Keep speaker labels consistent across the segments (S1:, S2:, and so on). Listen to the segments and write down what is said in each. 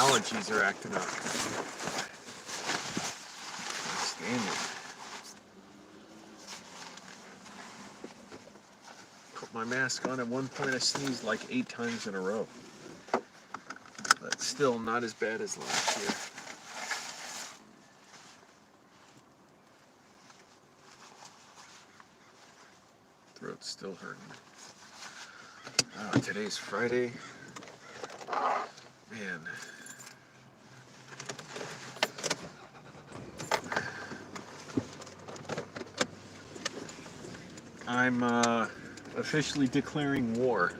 S1: allergies are acting up. Standard. Put my mask on. At one point I sneezed like 8 times in a row. But still not as bad as last year. Throat's still hurting. Oh, today's Friday. Man. I'm officially declaring war.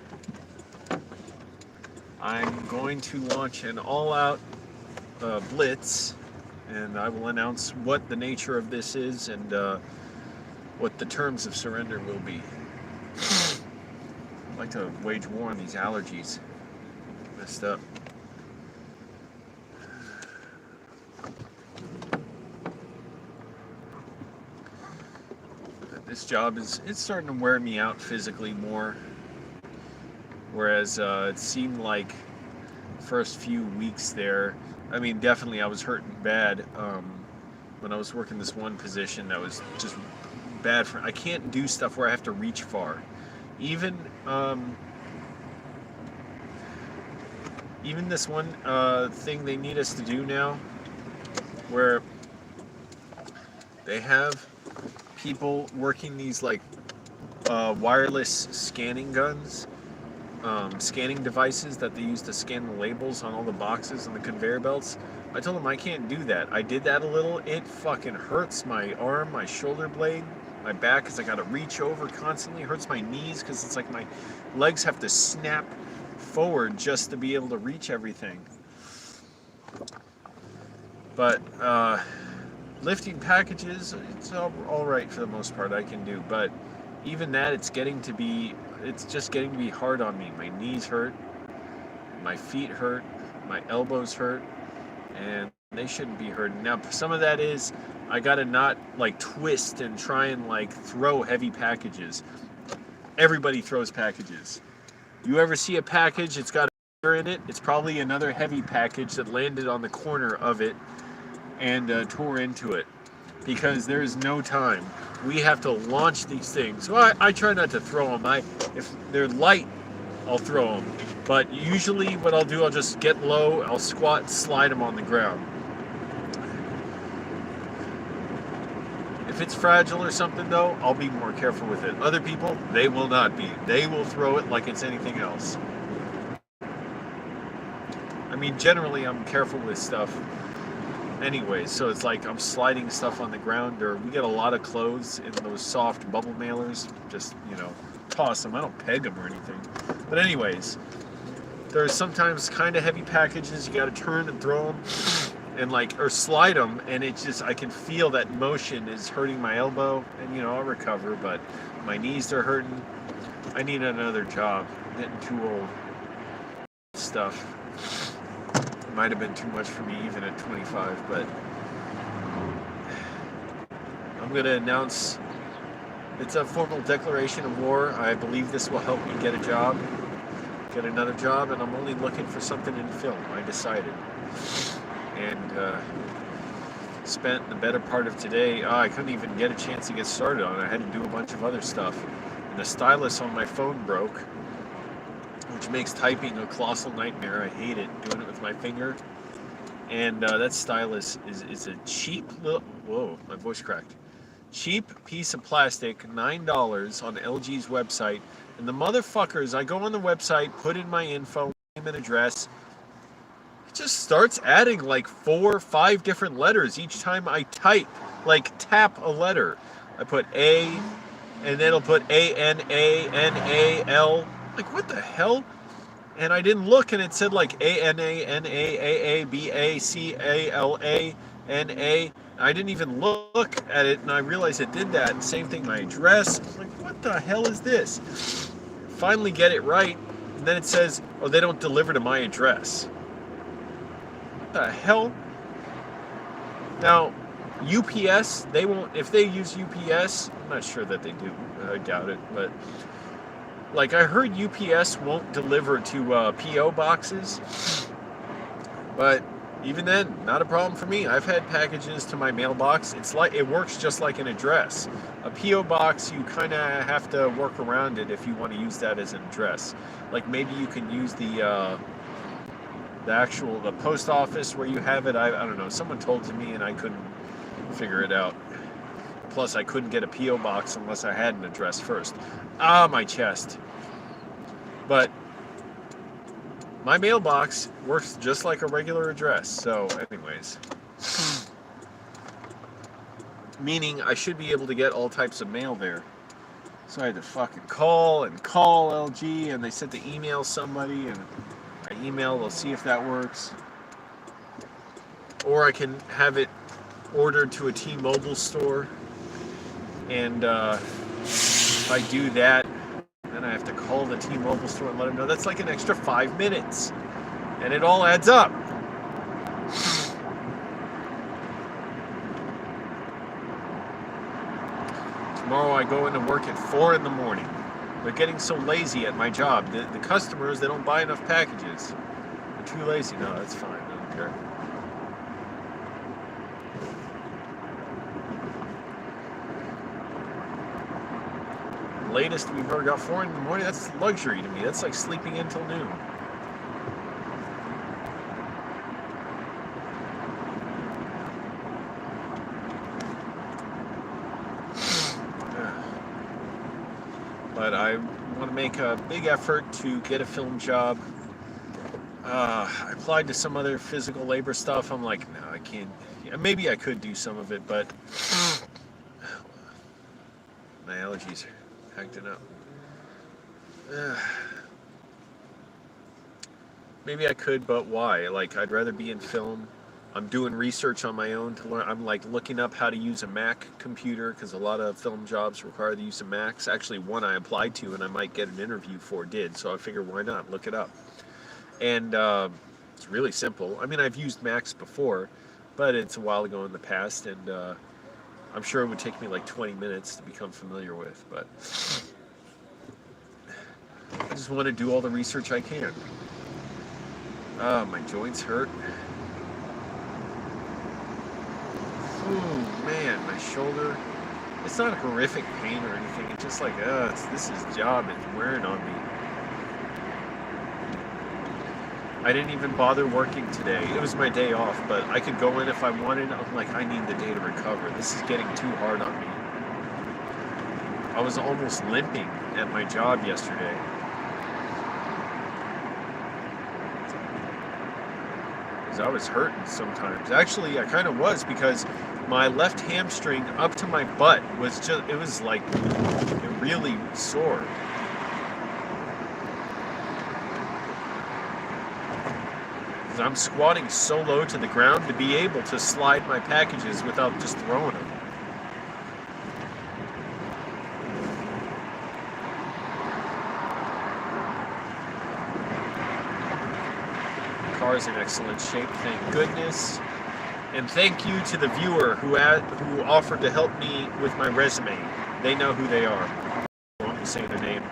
S1: I'm going to launch an all-out blitz, and I will announce what the nature of this is and what the terms of surrender will be. I'd like to wage war on these allergies. Messed up. This job it's starting to wear me out physically more. Whereas it seemed like first few weeks there, I mean, definitely I was hurting bad when I was working this one position that was just bad for. I can't do stuff where I have to reach far. Even this one thing they need us to do now, where they have people working these like wireless scanning guns, scanning devices that they use to scan the labels on all the boxes and the conveyor belts. I told them I can't do that. I did that a little. It fucking hurts my arm, my shoulder blade, my back because I gotta reach over constantly. It hurts my knees because it's like my legs have to snap forward just to be able to reach everything. But lifting packages, it's all right for the most part. I can do, but even that, it's just getting to be hard on me. My knees hurt, my feet hurt, my elbows hurt, and they shouldn't be hurting. Now, some of that is I gotta not like twist and try and like throw heavy packages. Everybody throws packages. You ever see a package, it's got a finger in it, it's probably another heavy package that landed on the corner of it and tore into it, because there is no time. We have to launch these things. So I try not to throw them. If they're light, I'll throw them. But usually what I'll do, I'll just get low, I'll squat, slide them on the ground. If it's fragile or something though, I'll be more careful with it. Other people, they will not be. They will throw it like it's anything else. I mean, generally I'm careful with stuff anyways, so it's like I'm sliding stuff on the ground, or we get a lot of clothes in those soft bubble mailers, just, toss them. I don't peg them or anything. But anyways, there's sometimes kind of heavy packages you got to turn and throw them and or slide them, and it's just, I can feel that motion is hurting my elbow, and I'll recover, but my knees are hurting. I need another job. I'm getting too old. Stuff might have been too much for me even at 25, but I'm going to announce it's a formal declaration of war. I believe this will help me get a job, get another job, and I'm only looking for something in film, I decided. And spent the better part of today, I couldn't even get a chance to get started on it. I had to do a bunch of other stuff. And the stylus on my phone broke, which makes typing a colossal nightmare. I hate it, doing it with my finger. And that stylus is a cheap little, whoa, my voice cracked. Cheap piece of plastic, $9 on LG's website. And the motherfuckers, I go on the website, put in my info, name and address. It just starts adding like 4 or 5 different letters each time I type, like tap a letter. I put A, and then it'll put A-N-A-N-A-L. Like, what the hell? And I didn't look, and it said like A-N-A-N-A-A-A-B-A-C-A-L-A-N-A. I didn't even look at it, and I realized it did that. And same thing, my address. I'm like, what the hell is this? Finally get it right, and then it says, oh, they don't deliver to my address. What the hell? Now, UPS, they won't, if they use UPS, I'm not sure that they do, I doubt it, but like I heard UPS won't deliver to P.O. boxes, But even then, not a problem for me. I've had packages to my mailbox. It works just like an address. A PO box, you kind of have to work around it if you want to use that as an address. Like maybe you can use the post office where you have it. I don't know. Someone told to me and I couldn't figure it out. Plus, I couldn't get a PO box unless I had an address first. Ah, my chest. But my mailbox works just like a regular address. So, anyways. Meaning I should be able to get all types of mail there. So I had to fucking call LG, and they said to email somebody, and I email, they'll see if that works. Or I can have it ordered to a T-Mobile store, and if I do that, then I have to call the T-Mobile store and let them know. That's like an extra 5 minutes, and it all adds up. Tomorrow I go into work at 4 in the morning. They're getting so lazy at my job. The customers, they don't buy enough packages. They're too lazy. No, that's fine. I don't care. The latest we've ever got 4 in the morning, that's luxury to me. That's like sleeping until noon. But I want to make a big effort to get a film job. I applied to some other physical labor stuff. I'm like, no, I can't. Yeah, maybe I could do some of it, but my allergies are acting up. Maybe I could, but why? Like, I'd rather be in film. I'm doing research on my own to learn. I'm like looking up how to use a Mac computer because a lot of film jobs require the use of Macs. Actually, one I applied to and I might get an interview for did. So I figured, why not? Look it up. And it's really simple. I mean, I've used Macs before, but it's a while ago in the past, and I'm sure it would take me like 20 minutes to become familiar with. But I just want to do all the research I can. My joints hurt. Ooh, man, my shoulder. It's not horrific pain or anything. It's just like, this is job. It's wearing on me. I didn't even bother working today. It was my day off, but I could go in if I wanted. I'm like, I need the day to recover. This is getting too hard on me. I was almost limping at my job yesterday. Because I was hurting sometimes. Actually, I kind of was, because my left hamstring up to my butt was just, it was like, it really sore. Because I'm squatting so low to the ground to be able to slide my packages without just throwing them. Car's in excellent shape, thank goodness. And thank you to the viewer who offered to help me with my resume. They know who they are. I won't say their name.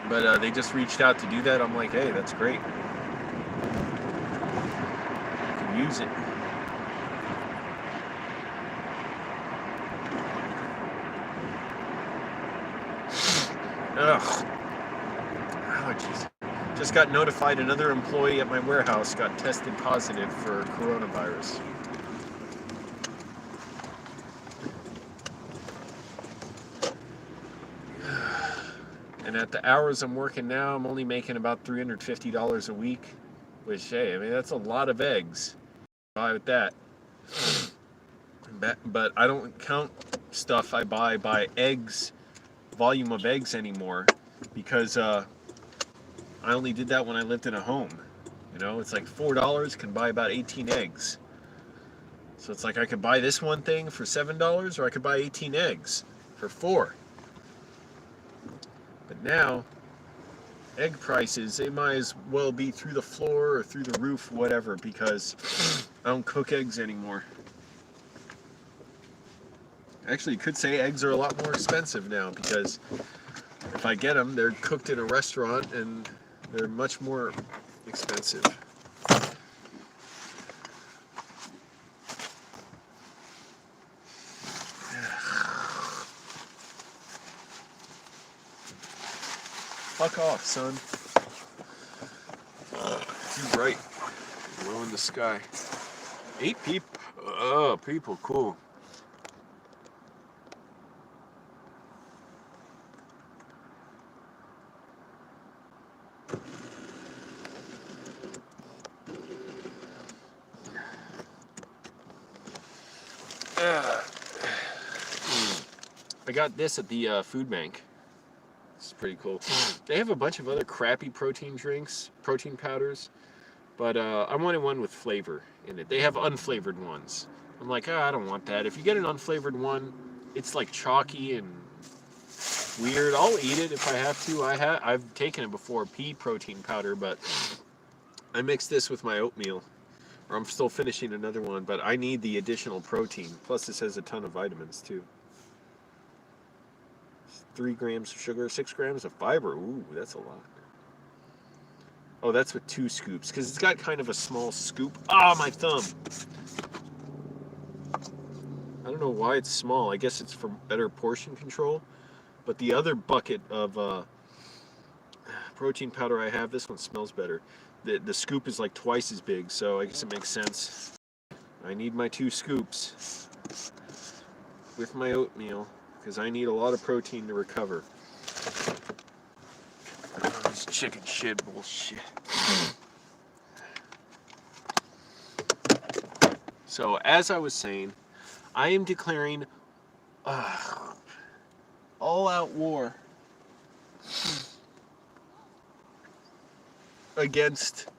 S1: But they just reached out to do that. I'm like, hey, that's great. You can use it. Ugh. Allergies. Just got notified another employee at my warehouse got tested positive for coronavirus. And at the hours I'm working now, I'm only making about $350 a week, which, hey, I mean, that's a lot of eggs. Buy with that. But I don't count stuff I buy by eggs, volume of eggs anymore, because I only did that when I lived in a home. You know, it's like $4 can buy about 18 eggs. So it's like I could buy this one thing for $7, or I could buy 18 eggs for $4. But now, egg prices, they might as well be through the floor or through the roof, whatever, because I don't cook eggs anymore. Actually, you could say eggs are a lot more expensive now, because if I get them, they're cooked in a restaurant and they're much more expensive. Fuck off, son. Too bright. Low in the sky. 8 people. Oh, people, cool. I got this at the food bank. It's pretty cool. They have a bunch of other crappy protein drinks, protein powders, but I wanted one with flavor in it. They have unflavored ones. I'm like, I don't want that. If you get an unflavored one, it's like chalky and weird. I'll eat it if I have to. I've taken it before, pea protein powder, but I mixed this with my oatmeal. Or I'm still finishing another one, but I need the additional protein. Plus, this has a ton of vitamins too. 3 grams of sugar, 6 grams of fiber. Ooh, that's a lot. Oh, that's with 2 scoops, because it's got kind of a small scoop. Ah, my thumb. I don't know why it's small. I guess it's for better portion control. But the other bucket of protein powder I have, this one smells better. The scoop is like twice as big, so I guess it makes sense. I need my 2 scoops with my oatmeal, because I need a lot of protein to recover. Oh, this chicken shit bullshit. So, as I was saying, I am declaring all-out war against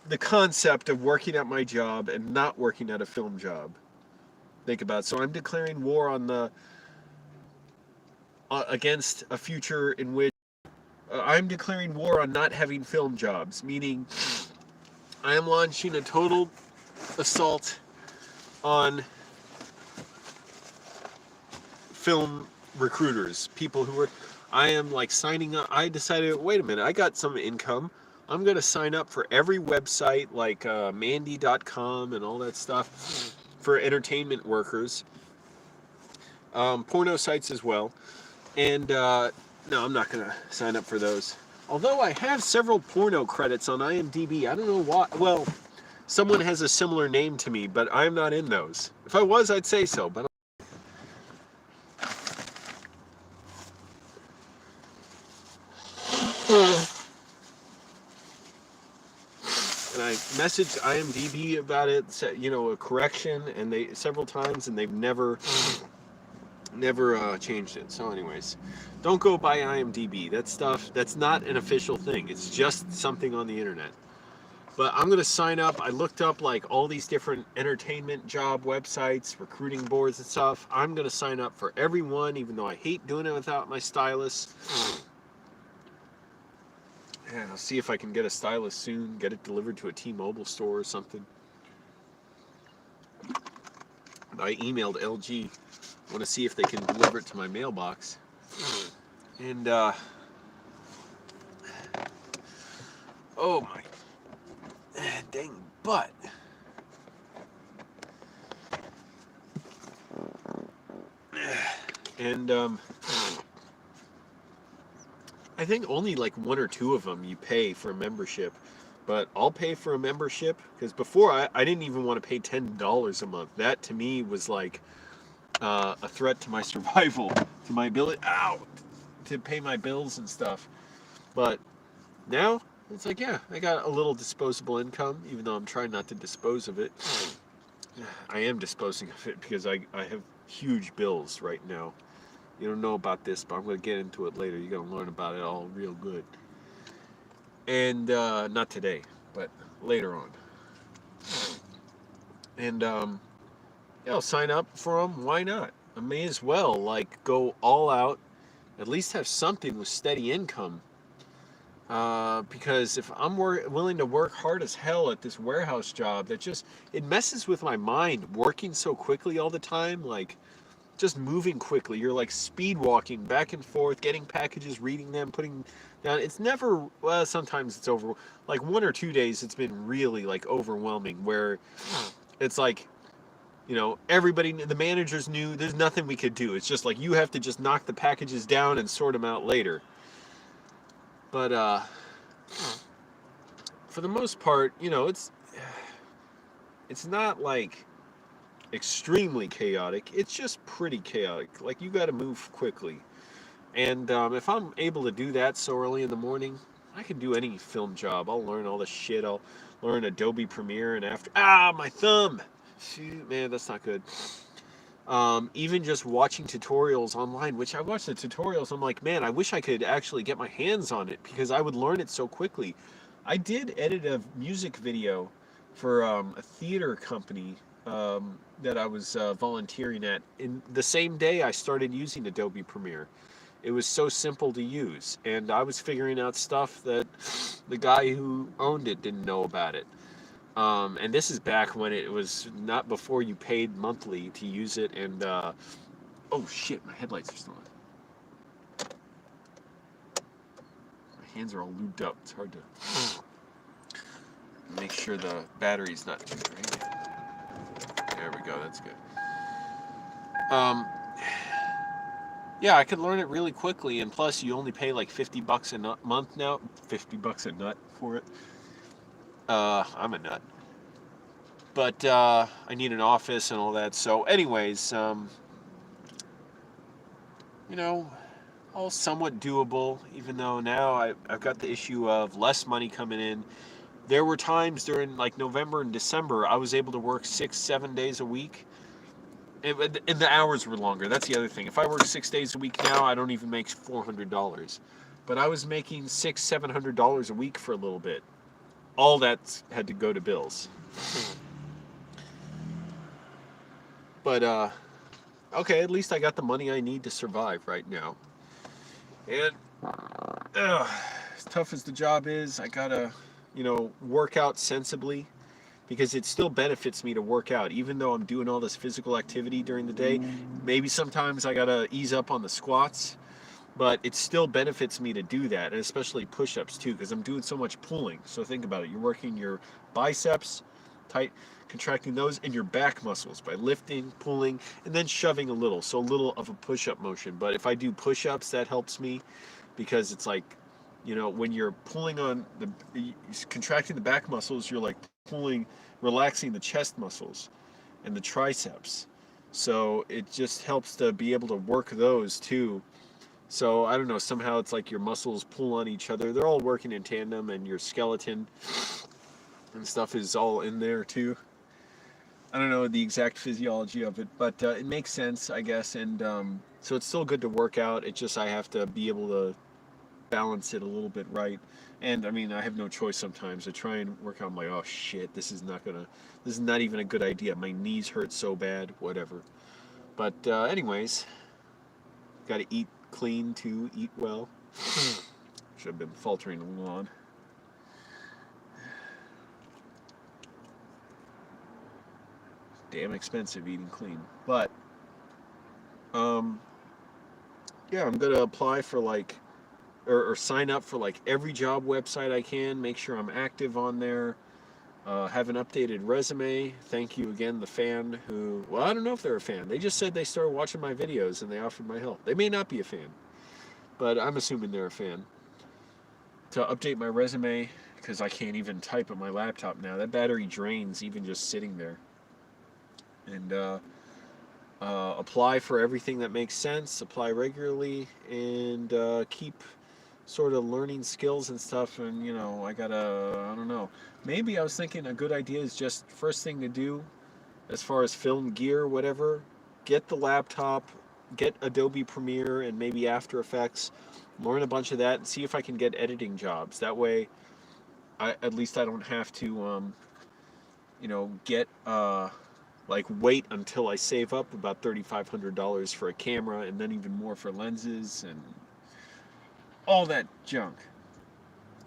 S1: the concept of working at my job and not working at a film job. Think about it. So I'm declaring war on the against a future in which I'm declaring war on not having film jobs, meaning I am launching a total assault on film recruiters, people who are, I am like signing up. I decided, wait a minute, I got some income. I'm going to sign up for every website like Mandy.com and all that stuff for entertainment workers. Porno sites as well. And no, I'm not going to sign up for those. Although I have several porno credits on IMDb. I don't know why. Well, someone has a similar name to me, but I'm not in those. If I was, I'd say so. But and I messaged IMDb about it, you know, a correction, and they several times, and they've never changed it. So anyways, don't go by IMDb. That stuff, that's not an official thing. It's just something on the internet. But I'm going to sign up. I looked up like all these different entertainment job websites, recruiting boards and stuff. I'm going to sign up for every one, even though I hate doing it without my stylist. Yeah, I'll see if I can get a stylist soon, get it delivered to a T-Mobile store or something. I emailed LG. I want to see if they can deliver it to my mailbox. And, oh my dang butt. And, I think only like 1 or 2 of them you pay for a membership. But I'll pay for a membership, because before I didn't even want to pay $10 a month. That to me was like a threat to my survival, to my ability, to pay my bills and stuff. But now it's like, yeah, I got a little disposable income, even though I'm trying not to dispose of it. I am disposing of it because I have huge bills right now. You don't know about this, but I'm going to get into it later. You're going to learn about it all real good. And not today, but later on. And yeah, I'll sign up for them. Why not? I may as well like go all out, at least have something with steady income. Because if I'm willing to work hard as hell at this warehouse job, it messes with my mind working so quickly all the time. Like, just moving quickly. You're like speed walking back and forth, getting packages, reading them, putting down. It's never, well, sometimes it's over, like 1 or 2 days, it's been really like overwhelming where it's like, everybody, the managers knew there's nothing we could do. It's just like you have to just knock the packages down and sort them out later. But for the most part, it's not like extremely chaotic. It's just pretty chaotic. Like you got to move quickly. And if I'm able to do that so early in the morning, I can do any film job. I'll learn all the shit. I'll learn Adobe Premiere and after. My thumb! Shoot, man, that's not good. Even just watching tutorials online, which I watch the tutorials, I'm like, man, I wish I could actually get my hands on it because I would learn it so quickly. I did edit a music video for a theater company that I was volunteering at. In the same day I started using Adobe Premiere. It was so simple to use, and I was figuring out stuff that the guy who owned it didn't know about it. And this is back when it was not before you paid monthly to use it, and oh shit, my headlights are still on. My hands are all lubed up. It's hard to make sure the battery's not too drained. There we go, that's good. Yeah, I could learn it really quickly, and plus you only pay like $50 a month now. $50 a nut for it. I'm a nut. But I need an office and all that. So anyways, all somewhat doable, even though now I've got the issue of less money coming in. There were times during like November and December I was able to work 6-7 days a week. And the hours were longer. That's the other thing. If I work 6 days a week now, I don't even make $400. But I was making $600-700 a week for a little bit. All that had to go to bills. But okay, at least I got the money I need to survive right now. And as tough as the job is, I gotta, work out sensibly. Because it still benefits me to work out, even though I'm doing all this physical activity during the day. Maybe sometimes I gotta ease up on the squats, but it still benefits me to do that, and especially push-ups too, because I'm doing so much pulling. So think about it: you're working your biceps, contracting those, and your back muscles by lifting, pulling, and then shoving a little. So a little of a push-up motion. But if I do push-ups, that helps me because it's like, when you're pulling on contracting the back muscles, you're like relaxing the chest muscles and the triceps. So it just helps to be able to work those too. So I don't know, somehow it's like your muscles pull on each other. They're all working in tandem, and your skeleton and stuff is all in there too. I don't know the exact physiology of it, but it makes sense, I guess. And so it's still good to work out. It's just I have to be able to balance it a little bit right. And I mean, I have no choice sometimes. I try and work out. I'm like, oh shit, this is not even a good idea. My knees hurt so bad, whatever. But anyways, got to eat clean too, eat well. Should have been faltering a little on. Damn expensive eating clean. But yeah, I'm gonna apply for like or sign up for like every job website I can, make sure I'm active on there, have an updated resume. Thank you again, the fan who, well, I don't know if they're a fan. They just said they started watching my videos and they offered my help. They may not be a fan, but I'm assuming they're a fan. To update my resume, because I can't even type on my laptop now. That battery drains even just sitting there. And apply for everything that makes sense, apply regularly, and keep sort of learning skills and stuff. And I don't know, maybe I was thinking a good idea is just first thing to do as far as film gear, whatever, get the laptop, get Adobe Premiere and maybe After Effects, learn a bunch of that, and see if I can get editing jobs. That way at least I don't have to get like wait until I save up about $3,500 for a camera, and then even more for lenses and all that junk.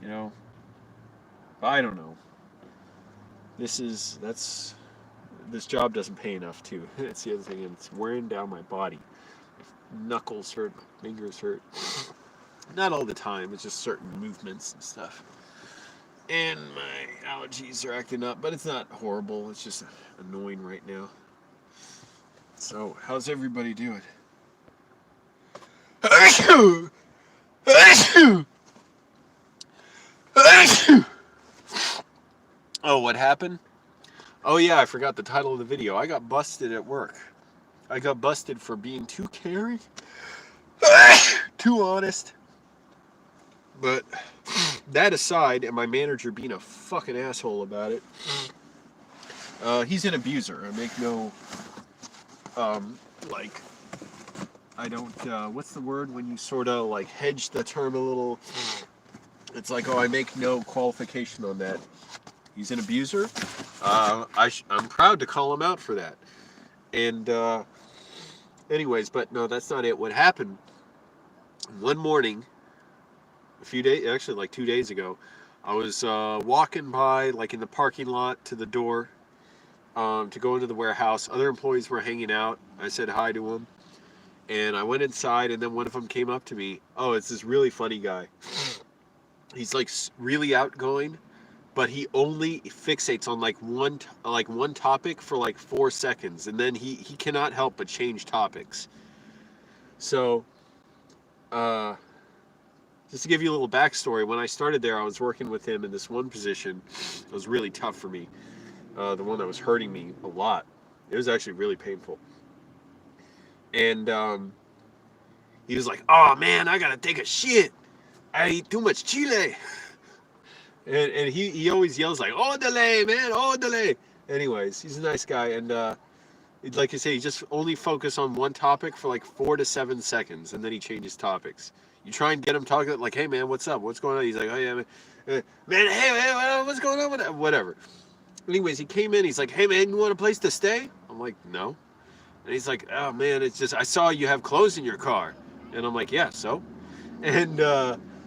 S1: I don't know. That's this job doesn't pay enough too. It's the other thing, and it's wearing down my body. My knuckles hurt, my fingers hurt. Not all the time, it's just certain movements and stuff. And my allergies are acting up, but it's not horrible. It's just annoying right now. So, how's everybody doing? Oh, what happened? Oh yeah, I forgot the title of the video. I got busted at work. I got busted for being too caring, too honest. But that aside, and my manager being a fucking asshole about it, he's an abuser. I make no, like, I don't, what's the word when you sort of like hedge the term a little? It's like, oh, I make no qualification on that. He's an abuser. I'm proud to call him out for that. And anyways, but no, that's not it. What happened? One morning, a few days, actually like 2 days ago, I was walking by, like in the parking lot to the door to go into the warehouse. Other employees were hanging out. I said hi to them, and I went inside, and then one of them came up to me. Oh, it's this really funny guy. He's like really outgoing, but he only fixates on like one topic for like 4 seconds, and then he cannot help but change topics. So, just to give you a little backstory, when I started there, I was working with him in this one position. It was really tough for me. The one that was hurting me a lot. It was actually really painful. And he was like, "Oh man, I gotta take a shit. I ate too much chile." And he always yells like, "Odele, man, odele." Anyways, he's a nice guy, and like I say, he just only focus on one topic for like 4 to 7 seconds, and then he changes topics. You try and get him talking like, "Hey man, what's up? What's going on?" He's like, "Oh yeah, man, hey, what's going on with that?" Whatever. Anyways, he came in. He's like, "Hey man, you want a place to stay?" I'm like, "No." And he's like, "Oh man, it's just I saw you have clothes in your car," and I'm like, "Yeah, so." And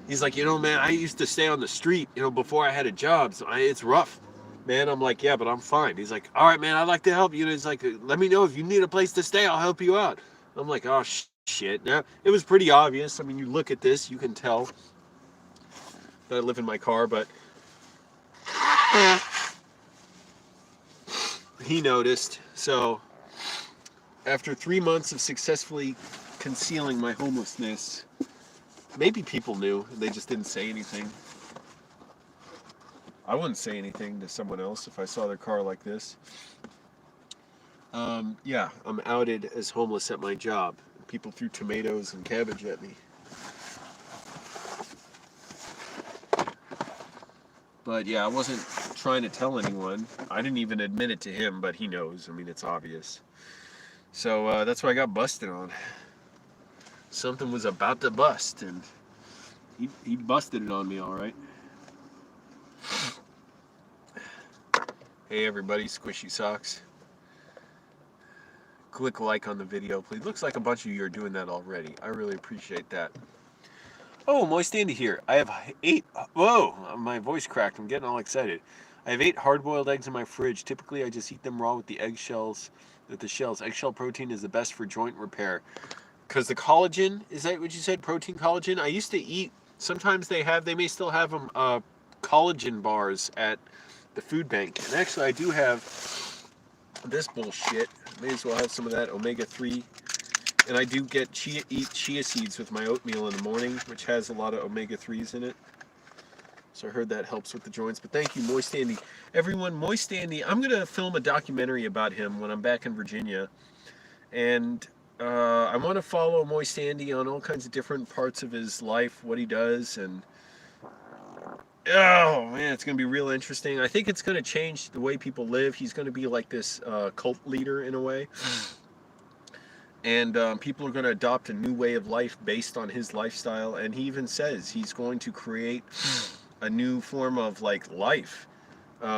S1: he's like, man, I used to stay on the street, before I had a job, so it's rough, man. I'm like, "Yeah, but I'm fine." He's like, "All right, man, I'd like to help you." And he's like, "Let me know if you need a place to stay. I'll help you out." I'm like, "Oh, shit." Now, it was pretty obvious. I mean, you look at this, you can tell that I live in my car, but he noticed. So, after 3 months of successfully concealing my homelessness, maybe people knew, they just didn't say anything. I wouldn't say anything to someone else if I saw their car like this. Yeah, I'm outed as homeless at my job. People threw tomatoes and cabbage at me. But yeah, I wasn't trying to tell anyone. I didn't even admit it to him, but he knows. I mean, it's obvious. So that's what I got busted on. Something was about to bust, and he busted it on me, all right. Hey everybody, Squishy Socks. Click like on the video, please. Looks like a bunch of you are doing that already. I really appreciate that. Oh, Moist Andy here. I have 8... Whoa, my voice cracked. I'm getting all excited. I have 8 hard-boiled eggs in my fridge. Typically, I just eat them raw with the eggshells. With the shells. Eggshell protein is the best for joint repair. Because the collagen, is that what you said? Protein collagen? I used to eat... Sometimes they may still have them, collagen bars at the food bank. And actually, I do have this bullshit. May as well have some of that omega-3. And I do eat chia seeds with my oatmeal in the morning, which has a lot of omega-3s in it. So I heard that helps with the joints. But thank you, Moist Andy. Everyone, Moist Andy, I'm going to film a documentary about him when I'm back in Virginia. And I want to follow Moist Andy on all kinds of different parts of his life, what he does, and oh man, it's going to be real interesting. I think it's going to change the way people live. He's going to be like this cult leader in a way. And people are going to adopt a new way of life based on his lifestyle. And he even says he's going to create a new form of like life, or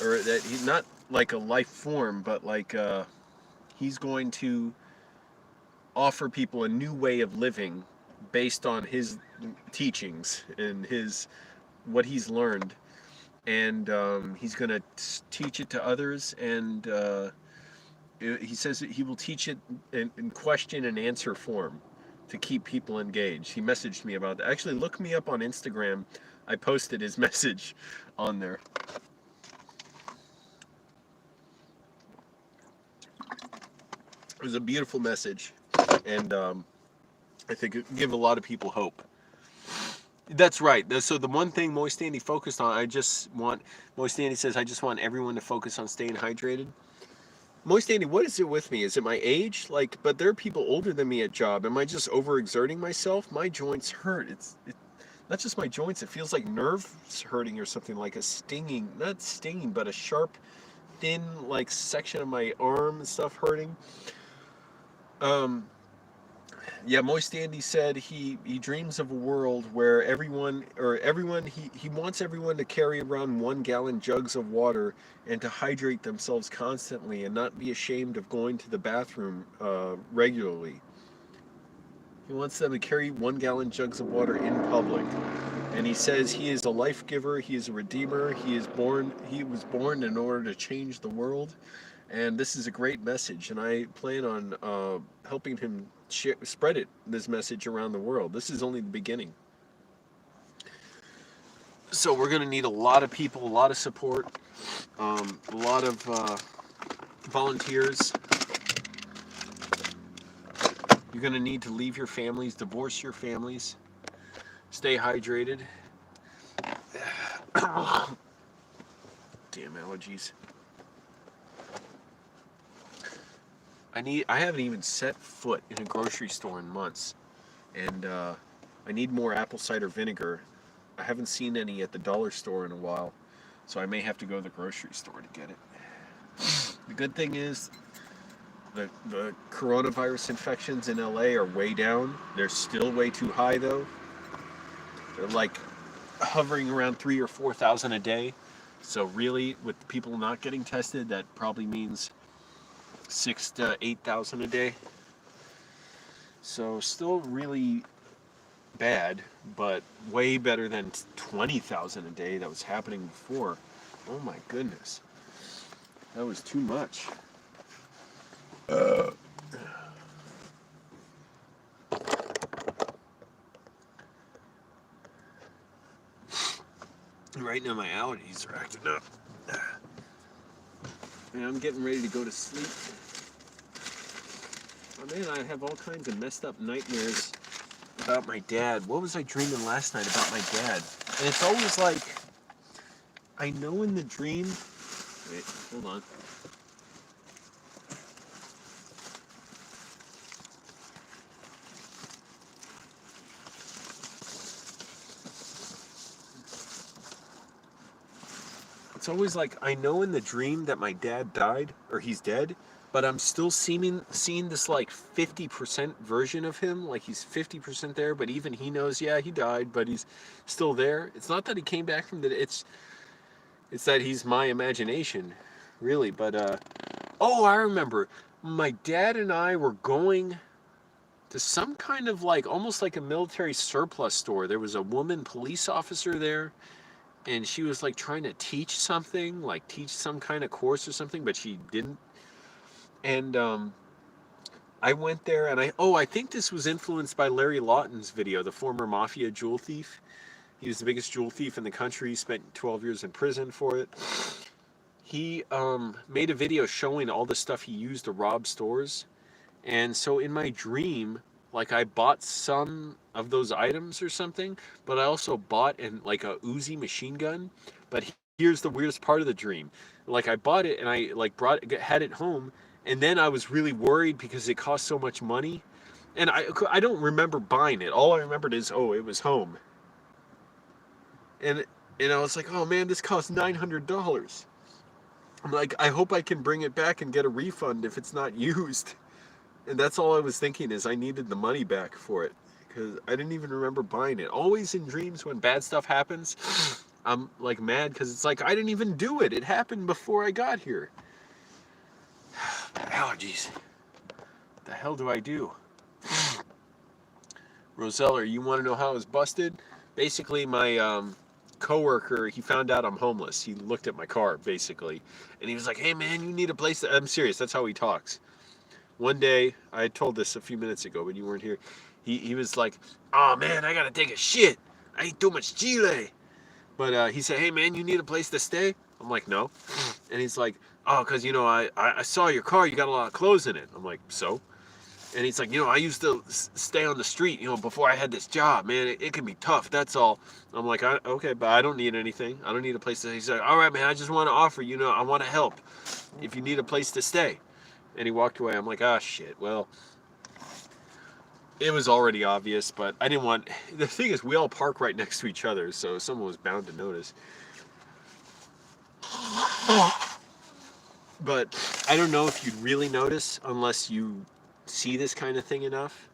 S1: that he's not like a life form, but like he's going to offer people a new way of living based on his teachings and what he's learned. And he's going to teach it to others, and He says that he will teach it in question and answer form to keep people engaged. He messaged me about that. Actually, look me up on Instagram. I posted his message on there. It was a beautiful message, and I think it give a lot of people hope. That's right. So the one thing Moist Andy focused on, Moist Andy says, I just want everyone to focus on staying hydrated. Moist Andy, what is it with me? Is it my age? Like, but there are people older than me at job. Am I just overexerting myself? My joints hurt. It's not just my joints. It feels like nerves hurting or something, like a stinging, not stinging, but a sharp, thin, like section of my arm and stuff hurting. Yeah, Moist Andy said he dreams of a world where he wants everyone to carry around 1 gallon jugs of water and to hydrate themselves constantly and not be ashamed of going to the bathroom regularly. He wants them to carry 1 gallon jugs of water in public. And he says he is a life giver, he is a redeemer, he was born in order to change the world. And this is a great message, and I plan on helping him spread this message around the world. This is only the beginning. So we're going to need a lot of people, a lot of support, a lot of volunteers. You're going to need to leave your families, divorce your families, stay hydrated. Damn allergies. I haven't even set foot in a grocery store in months, and I need more apple cider vinegar. I haven't seen any at the dollar store in a while, so I may have to go to the grocery store to get it. The good thing is the coronavirus infections in LA are way down. They're still way too high though. They're like hovering around 3,000 or 4,000 a day. So really, with people not getting tested, that probably means 6,000 to 8,000 a day. So still really bad, but way better than 20,000 a day that was happening before. Oh my goodness, that was too much. Right now my allergies are acting up. And I'm getting ready to go to sleep. Oh man, I have all kinds of messed up nightmares about my dad. What was I dreaming last night about my dad? And it's always like, I know in the dream... Wait, hold on. It's always like, I know in the dream that my dad died, or he's dead, but I'm still seeing this like 50% version of him, like he's 50% there, but even he knows, yeah, he died, but he's still there. It's not that he came back from the, it's that he's my imagination, really. But oh, I remember, my dad and I were going to some kind of like, almost like a military surplus store. There was a woman police officer there, and she was like trying to teach something, like teach some kind of course or something, but she didn't. And I went there, and I think this was influenced by Larry Lawton's video, the former mafia jewel thief. He was the biggest jewel thief in the country. He spent 12 years in prison for it. He made a video showing all the stuff he used to rob stores. And so in my dream, like I bought some of those items or something, but I also bought like a Uzi machine gun. But here's the weirdest part of the dream. Like I bought it and I like had it home, and then I was really worried because it cost so much money. And I don't remember buying it. All I remembered is, oh, it was home. And I was like, oh man, this cost $900. I'm like, I hope I can bring it back and get a refund if it's not used. And that's all I was thinking, is I needed the money back for it, because I didn't even remember buying it. Always in dreams when bad stuff happens, I'm like mad because it's like I didn't even do it. It happened before I got here. Allergies. What the hell do I do? Rosella, you want to know how I was busted? Basically, my coworker, he found out I'm homeless. He looked at my car, basically. And he was like, hey, man, you need a place I'm serious. That's how he talks. One day, I told this a few minutes ago, but you weren't here. He was like, oh, man, I got to take a shit. I ate too much chile. But he said, hey, man, you need a place to stay? I'm like, no. And he's like, oh, because, I saw your car. You got a lot of clothes in it. I'm like, so? And he's like, I used to stay on the street, before I had this job, man. It can be tough, that's all. I'm like, okay, but I don't need anything. I don't need a place to stay. He's like, all right, man, I just want to offer, I want to help if you need a place to stay. And he walked away. I'm like, ah, shit. Well, it was already obvious, but I didn't want... The thing is, we all park right next to each other, so someone was bound to notice. But I don't know if you'd really notice unless you see this kind of thing enough.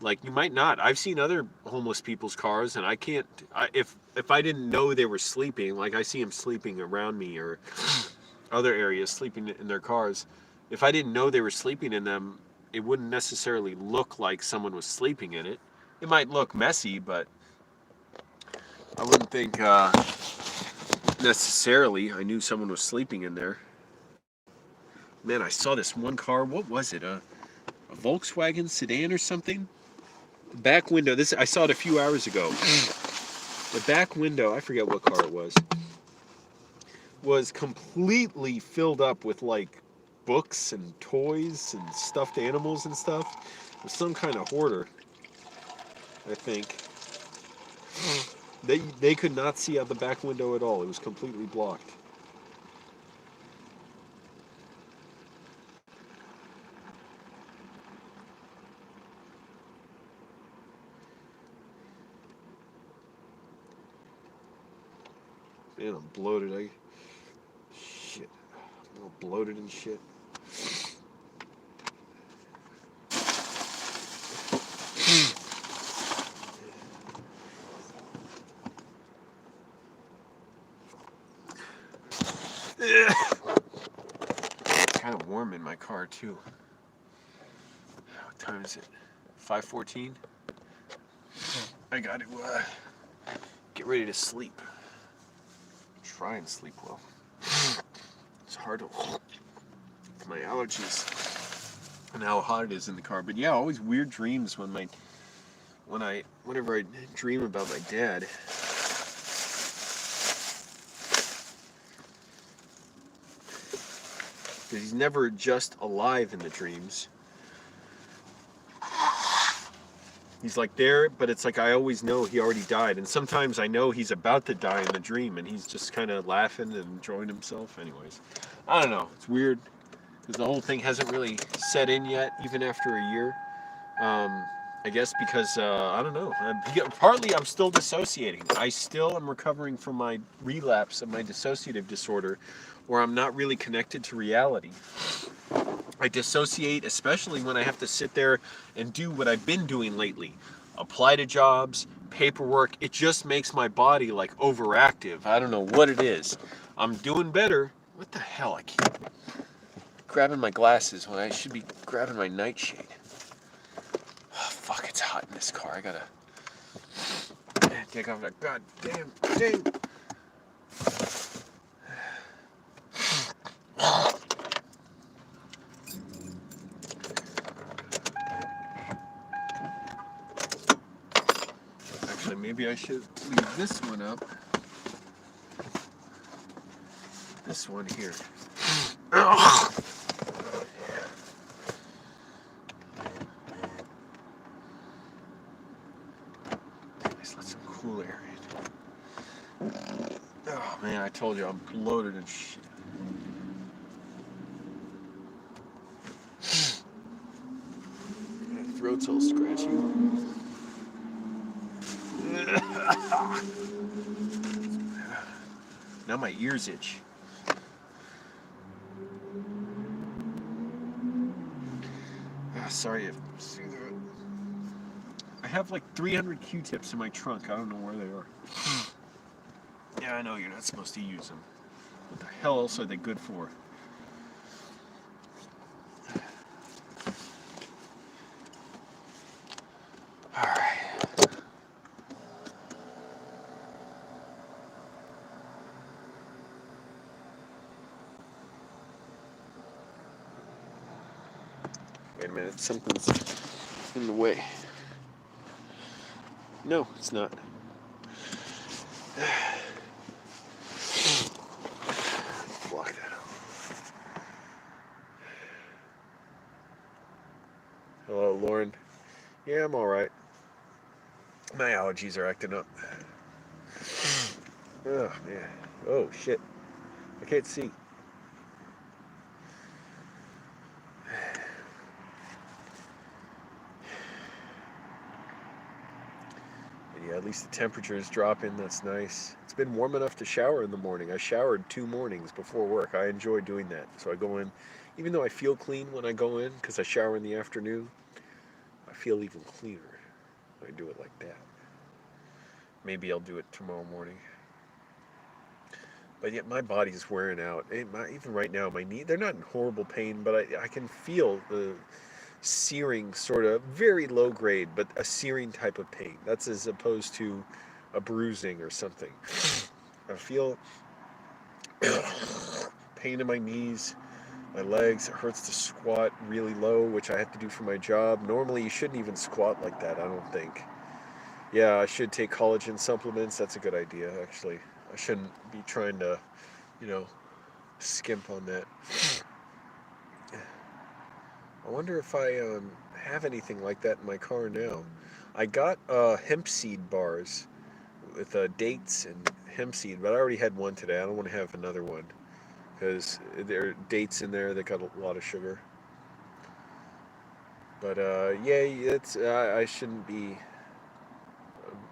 S1: Like, you might not. I've seen other homeless people's cars, and I can't... if I didn't know they were sleeping, like I see them sleeping around me or other areas, sleeping in their cars. If I didn't know they were sleeping in them, it wouldn't necessarily look like someone was sleeping in it. It might look messy, but I wouldn't think necessarily I knew someone was sleeping in there. Man, I saw this one car. What was it? A Volkswagen sedan or something? Back window. I saw it a few hours ago. The back window, I forget what car it was completely filled up with like books and toys and stuffed animals and stuff. It was some kind of hoarder, I think. They could not see out the back window at all. It was completely blocked. Man, I'm bloated. Shit. I'm all bloated and shit. It's kind of warm in my car too. What time is it? 5:14. I got to get ready to sleep. Try and sleep well. It's hard to with my allergies and how hot it is in the car. But yeah, always weird dreams whenever I dream about my dad. Because he's never just alive in the dreams. He's like there, but it's like I always know he already died. And sometimes I know he's about to die in the dream, and he's just kind of laughing and enjoying himself. Anyways, I don't know. It's weird because the whole thing hasn't really set in yet, even after a year. I guess because, I don't know. Partly I'm still dissociating. I still am recovering from my relapse of my dissociative disorder, where I'm not really connected to reality. I dissociate, especially when I have to sit there and do what I've been doing lately. Apply to jobs, paperwork. It just makes my body like overactive. I don't know what it is. I'm doing better. What the hell? I keep grabbing my glasses when I should be grabbing my nightshade. Oh, fuck, it's hot in this car. I gotta take off that goddamn thing. Actually, maybe I should leave this one up. This one here. Let's let some cool air in. Oh man, I told you I'm bloated and shit. My throat's all scratchy. Now my ears itch. Sorry if you see that. I have like 300 Q-tips in my trunk. I don't know where they are. Yeah, I know you're not supposed to use them. What the hell else are they good for? Alright. a minute, something's in the way. No, it's not. Block that out. Hello, Lauren. Yeah, I'm alright. My allergies are acting up. Oh, man. Oh, shit. I can't see. And yeah, at least the temperature is dropping. That's nice. It's been warm enough to shower in the morning. I showered 2 mornings before work. I enjoy doing that. So I go in, even though I feel clean when I go in, because I shower in the afternoon, I feel even cleaner when I do it like that. Maybe I'll do it tomorrow morning. But yet my body's wearing out. Even right now, my knee, they're not in horrible pain, but I can feel the searing, sort of very low grade, but a searing type of pain. That's as opposed to a bruising or something. I feel pain in my knees, my legs. It hurts to squat really low, which I have to do for my job. Normally, you shouldn't even squat like that, I don't think. Yeah, I should take collagen supplements. That's a good idea, actually. I shouldn't be trying to, you know, skimp on that. I wonder if I have anything like that in my car now. I got hemp seed bars with dates and hemp seed, but I already had one today. I don't want to have another one because there are dates in there that got a lot of sugar. But yeah, I shouldn't be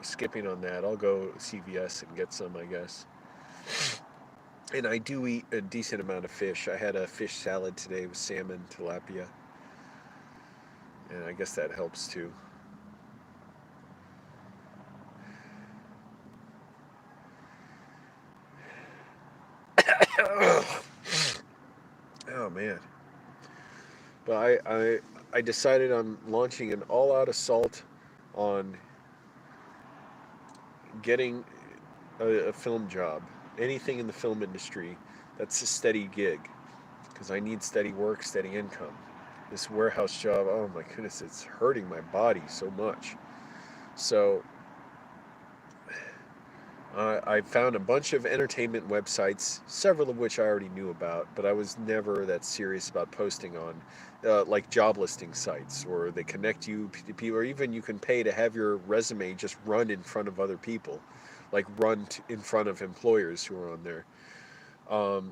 S1: skipping on that. I'll go CVS and get some, I guess. And I do eat a decent amount of fish. I had a fish salad today with salmon, tilapia, and I guess that helps too. Oh man. But I decided I'm launching an all-out assault on getting a film job, anything in the film industry that's a steady gig, because I need steady work, steady income. This warehouse job, oh my goodness, it's hurting my body so much. So I found a bunch of entertainment websites, several of which I already knew about, but I was never that serious about posting on, like job listing sites, or they connect you to people, or even you can pay to have your resume just run in front of other people, like in front of employers who are on there.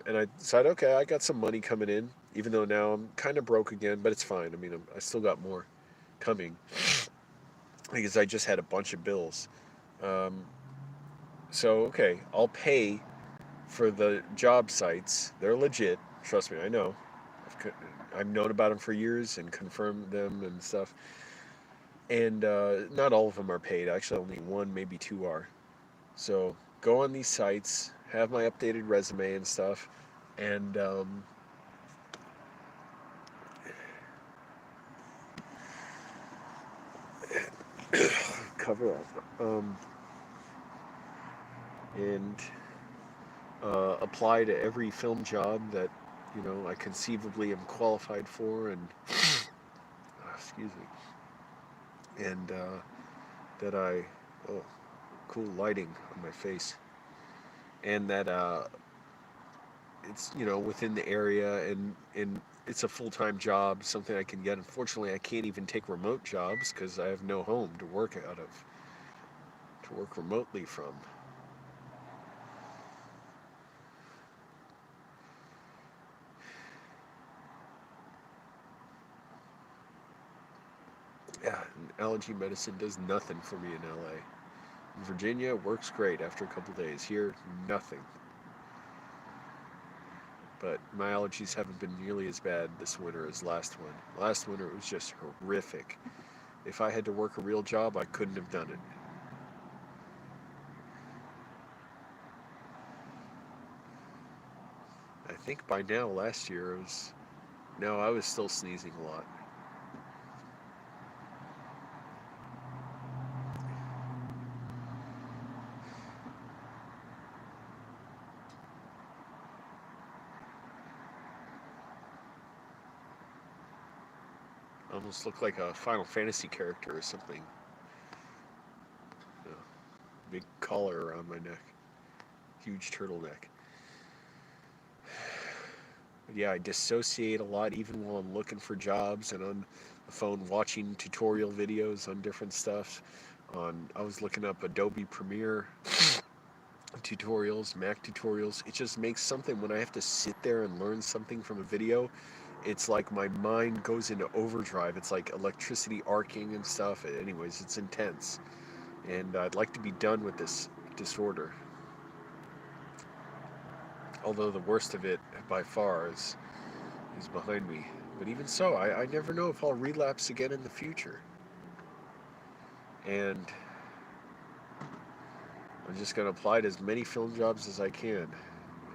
S1: And I decided, okay, I got some money coming in, even though now I'm kind of broke again, but it's fine. I mean, I still got more coming because I just had a bunch of bills. Um, so, okay, I'll pay for the job sites. They're legit. Trust me, I know. I've known about them for years and confirmed them and stuff. And not all of them are paid. Actually, only one, maybe two are. So go on these sites, have my updated resume and stuff, and cover up. And apply to every film job that I conceivably am qualified for, and excuse me, and that I oh cool lighting on my face, and that it's within the area, and it's a full-time job, something I can get. Unfortunately, I can't even take remote jobs because I have no home to work out of, to work remotely from. Yeah, and allergy medicine does nothing for me in LA. In Virginia, works great after a couple days. Here, nothing. But my allergies haven't been nearly as bad this winter as last one. Last winter it was just horrific. If I had to work a real job, I couldn't have done it. I think by now last year it was. No, I was still sneezing a lot. Almost look like a Final Fantasy character or something. You know, big collar around my neck. Huge turtleneck. But yeah, I dissociate a lot even while I'm looking for jobs and on the phone watching tutorial videos on different stuff. I was looking up Adobe Premiere tutorials, Mac tutorials. It just makes something when I have to sit there and learn something from a video. It's like my mind goes into overdrive. It's like electricity arcing and stuff. Anyways, it's intense. And I'd like to be done with this disorder. Although the worst of it by far is behind me. But even so, I never know if I'll relapse again in the future. And I'm just going to apply to as many film jobs as I can.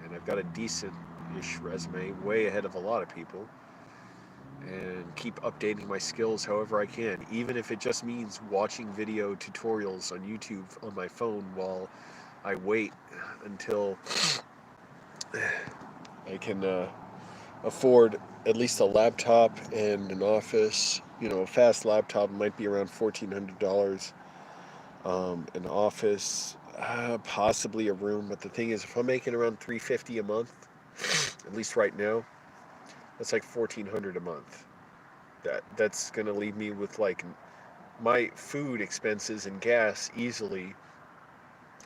S1: And I've got a decent-ish resume, way ahead of a lot of people. And keep updating my skills however I can, even if it just means watching video tutorials on YouTube on my phone while I wait until I can afford at least a laptop and an office. You know, a fast laptop might be around $1,400. An office, possibly a room. But the thing is, if I'm making around $350 a month, at least right now, that's like $1,400 a month. That's gonna leave me with like my food expenses and gas easily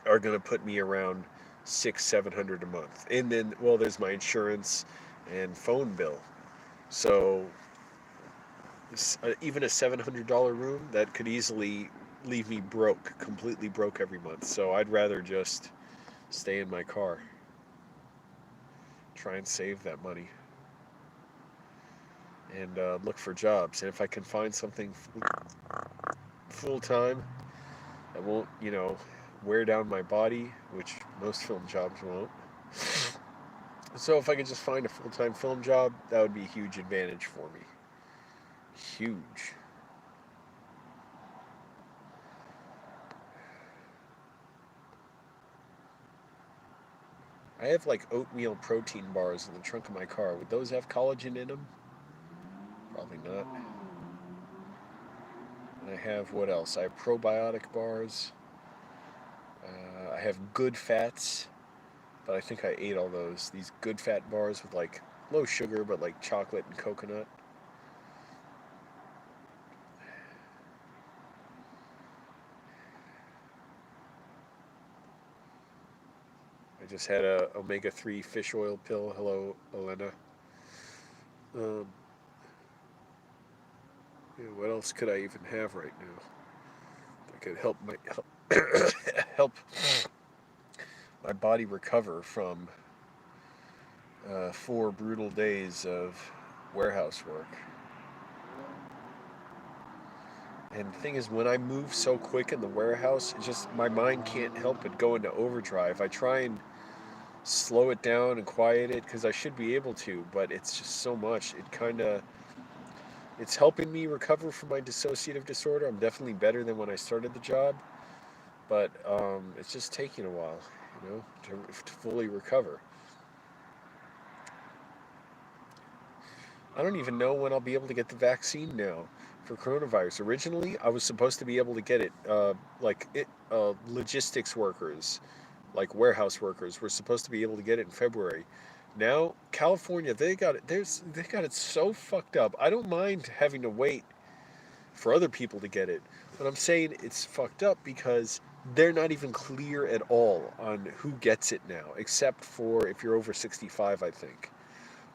S1: are gonna put me around $600-700 a month. And then, well, there's my insurance and phone bill. So even a $700 room that could easily leave me broke, completely broke every month. So I'd rather just stay in my car, try and save that money, and look for jobs. And if I can find something full time that won't, wear down my body, which most film jobs won't. So if I could just find a full time film job, that would be a huge advantage for me. Huge. I have like oatmeal protein bars in the trunk of my car. Would those have collagen in them? Probably not. And I have what else? I have probiotic bars. I have good fats, but I think I ate all those. These good fat bars with like low sugar, but like chocolate and coconut. I just had a omega-3 fish oil pill. Hello, Elena. Um, what else could I even have right now that could help help my body recover from 4 brutal days of warehouse work? And the thing is, when I move so quick in the warehouse, it's just my mind can't help but go into overdrive. I try and slow it down and quiet it because I should be able to, but it's just so much. It's helping me recover from my dissociative disorder. I'm definitely better than when I started the job, but it's just taking a while, to fully recover. I don't even know when I'll be able to get the vaccine now for coronavirus. Originally, I was supposed to be able to get it, logistics workers, like warehouse workers, were supposed to be able to get it in February. Now, California, they got it. They got it so fucked up. I don't mind having to wait for other people to get it, but I'm saying it's fucked up because they're not even clear at all on who gets it now, except for if you're over 65, I think.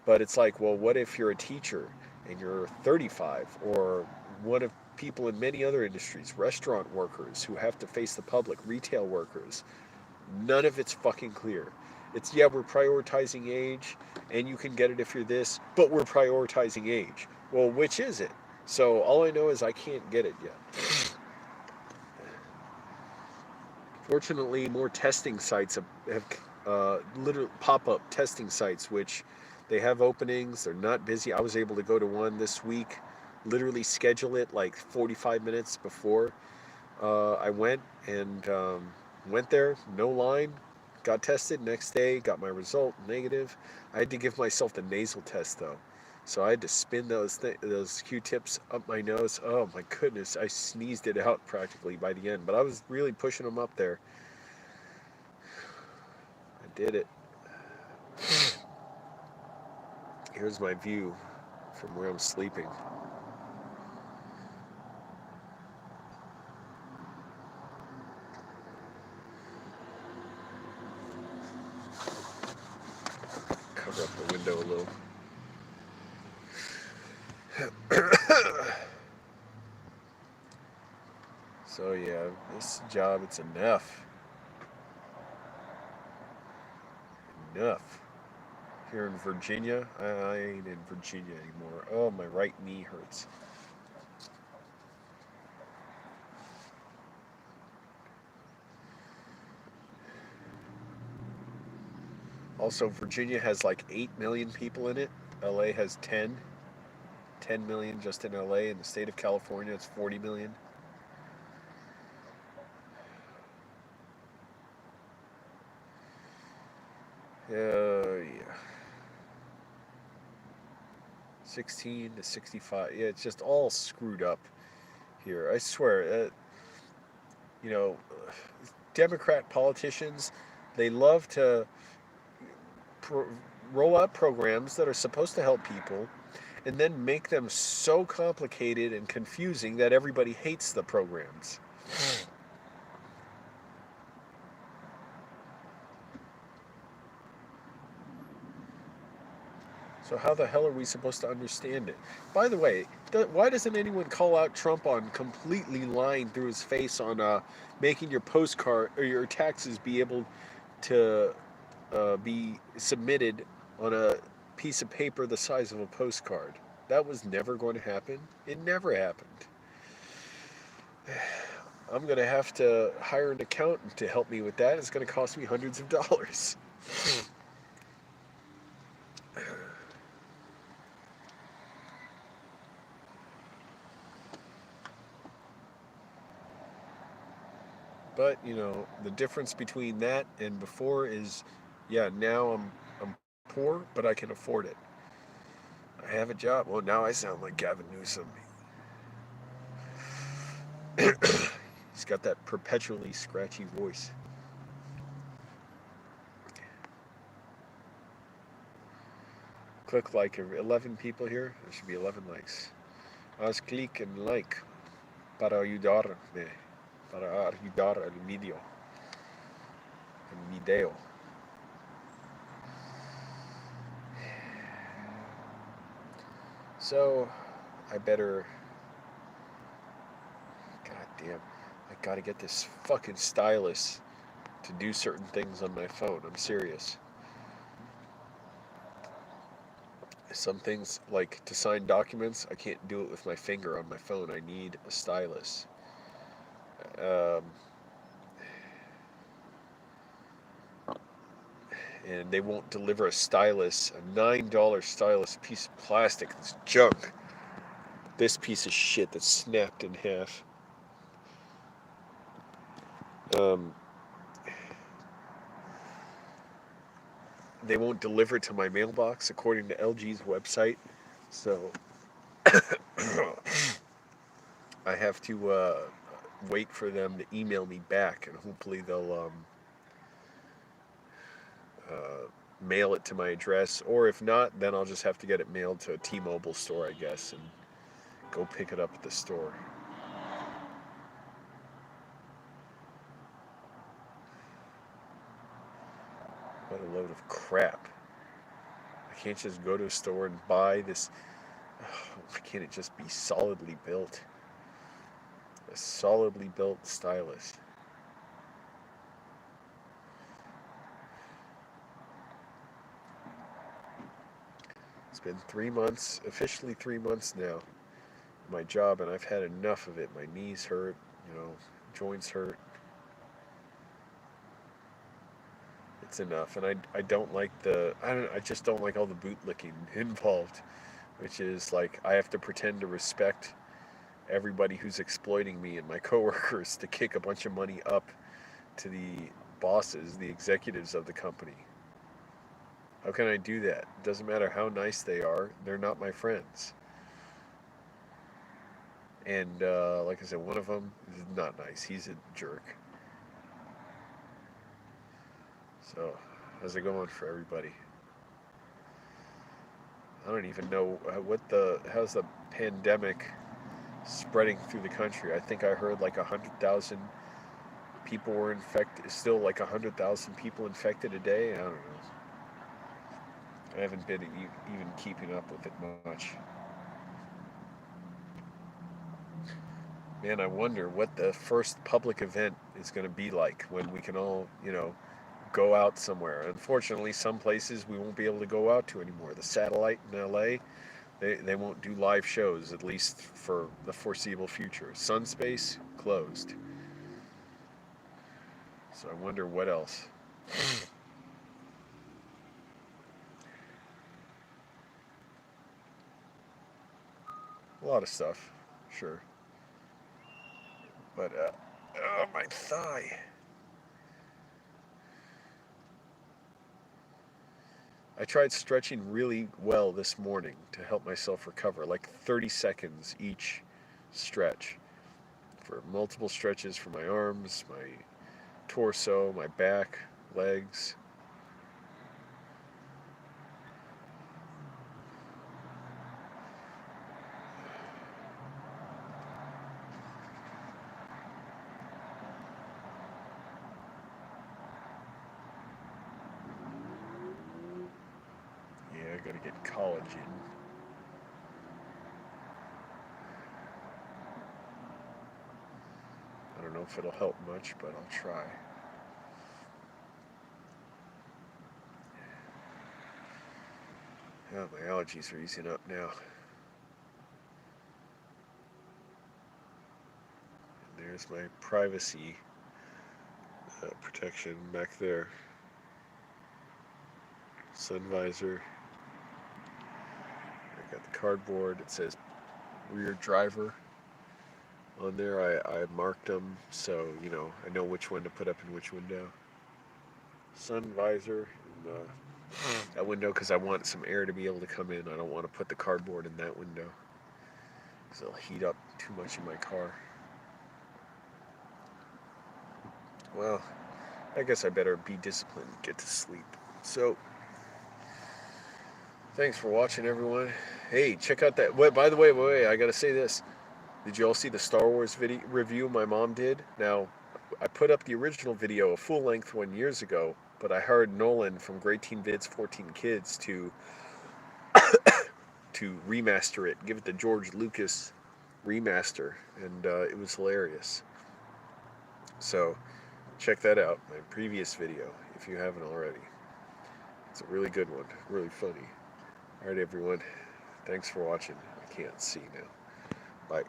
S1: But it's like, well, what if you're a teacher and you're 35, or one of people in many other industries, restaurant workers who have to face the public, retail workers? None of it's fucking clear. It's, yeah, we're prioritizing age, and you can get it if you're this, but we're prioritizing age. Well, which is it? So all I know is I can't get it yet. Fortunately, more testing sites have literal pop-up testing sites, which they have openings. They're not busy. I was able to go to one this week, literally schedule it like 45 minutes before I went, and went there, no line, got tested. Next day, got my result negative. I had to give myself the nasal test though, So I had to spin those Q-tips up my nose. Oh my goodness, I sneezed it out practically by the end, but I was really pushing them up there. I did it. Here's my view from where I'm sleeping. Cover up the window a little. So yeah, this job, it's enough. Enough. Here in Virginia, I ain't in Virginia anymore. Oh, my right knee hurts. Also, Virginia has like 8 million people in it. LA has 10 million just in LA. In the state of California, it's 40 million. Yeah. 16 to 65. Yeah, it's just all screwed up here. I swear, you know, Democrat politicians, they love to pro- roll out programs that are supposed to help people and then make them so complicated and confusing that everybody hates the programs. So how the hell are we supposed to understand it? By the way, why doesn't anyone call out Trump on completely lying through his face on making your postcard or your taxes be able to be submitted on a piece of paper the size of a postcard? That was never going to happen. It never happened. I'm going to have to hire an accountant to help me with that. It's going to cost me hundreds of dollars. But, the difference between that and before is, yeah, now I'm poor, but I can afford it. I have a job. Well, now I sound like Gavin Newsom. He's got that perpetually scratchy voice. Click like 11 people here. There should be 11 likes. Haz clic en like para ayudarme, para ayudar al video. El video. So, I better. God damn. I gotta get this fucking stylus to do certain things on my phone. I'm serious. Some things, like to sign documents, I can't do it with my finger on my phone. I need a stylus. Um, and they won't deliver a stylus, a $9 stylus, piece of plastic that's junk. This piece of shit that's snapped in half. Um, they won't deliver it to my mailbox according to LG's website. So I have to wait for them to email me back, and hopefully they'll mail it to my address. Or if not, then I'll just have to get it mailed to a T-Mobile store, I guess, and go pick it up at the store. What a load of crap. I can't just go to a store and buy this. Why can't it just be solidly built? A solidly built stylus. It's been 3 months, officially 3 months now, my job, and I've had enough of it. My knees hurt, joints hurt. It's enough, and I don't like I just don't like all the bootlicking involved, which is like I have to pretend to respect everybody who's exploiting me and my coworkers to kick a bunch of money up to the bosses, the executives of the company. How can I do that? It doesn't matter how nice they are, they're not my friends. And like I said, one of them is not nice. He's a jerk. So, how's it going for everybody? I don't even know how's the pandemic spreading through the country. I think I heard like 100,000 people were infected. Still like 100,000 people infected a day. I don't know. I haven't been even keeping up with it much. Man, I wonder what the first public event is going to be like when we can all, go out somewhere. Unfortunately, some places we won't be able to go out to anymore. The satellite in LA, they won't do live shows, at least for the foreseeable future. Sunspace, closed. So I wonder what else. A lot of stuff, sure. But, oh, my thigh. I tried stretching really well this morning to help myself recover, like 30 seconds each stretch. For multiple stretches for my arms, my torso, my back, legs. Yeah, I gotta get collagen. I don't know if it'll help much, but I'll try. Yeah, my allergies are easing up now. And there's my privacy protection back there. Sun visor. I got the cardboard. It says rear driver on there. I marked them so, I know which one to put up in which window. Sun visor and that window because I want some air to be able to come in. I don't want to put the cardboard in that window because it'll heat up too much in my car. Well, I guess I better be disciplined and get to sleep. So, thanks for watching, everyone. Hey, check out that. Wait, by the way, wait, I gotta say this. Did you all see the Star Wars video review my mom did? Now, I put up the original video, a full length one years ago, but I hired Nolan from Great Teen Vids 14 Kids to remaster it, give it the George Lucas remaster, and it was hilarious. So check that out, my previous video, if you haven't already. It's a really good one, really funny. All right, everyone. Thanks for watching. I can't see now. Bye.